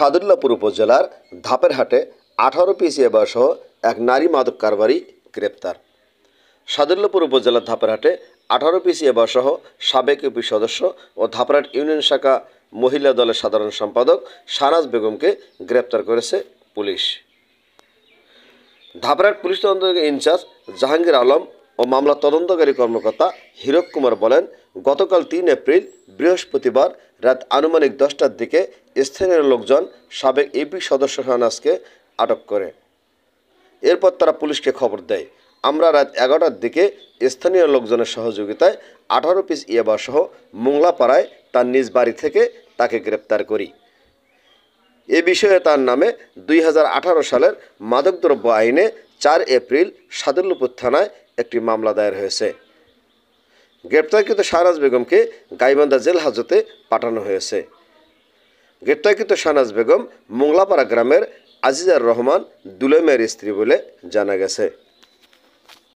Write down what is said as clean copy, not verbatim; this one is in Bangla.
সাদুল্লাপুর উপজেলার ধাপেরহাটে 18 পিস ইয়াবা সহ এক নারী মাদক কারবারি গ্রেপ্তার। সাদুল্লাপুর উপজেলার ধাপেরহাটে 18 পিস ইয়াবা সহ সাবেক ইউপি সদস্য ও ধাপেরহাট ইউনিয়ন শাখা মহিলা দলের সাধারণ সম্পাদক শাহনাজ বেগমকে গ্রেপ্তার করেছে পুলিশ। ধাপেরহাট পুলিশ তদন্ত ইনচার্জ জাহাঙ্গীর আলম ও মামলা তদন্তকারী কর্মকর্তা হীরক কুমার বলেন, গতকাল 3 এপ্রিল বৃহস্পতিবার রাত আনুমানিক 10টার দিকে স্থানীয় লোকজন সাবেক ইউপি সদস্য শাহনাজকে আটক করে। এরপর তারা পুলিশকে খবর দেয়। আমরা রাত 11টার দিকে স্থানীয় লোকজনের সহযোগিতায় 18 পিস ইয়াবা সহ মোংলাপাড়ায় তার নিজ বাড়ি থেকে তাকে গ্রেপ্তার করি। এ বিষয়ে তার নামে 2018 সালের মাদকদ্রব্য আইনে 4 এপ্রিল সাদুল্লাপুর থানায় একটি মামলা দায়ের হয়েছে। গ্রেপ্তারকৃত শাহনাজ বেগমকে গাইবান্ধা জেল হাজতে পাঠানো হয়েছে। গ্রেপ্তারকৃত শাহনাজ বেগম মোংলাপাড়া গ্রামের আজিজার রহমান দুলেমের স্ত্রী বলে জানা গেছে।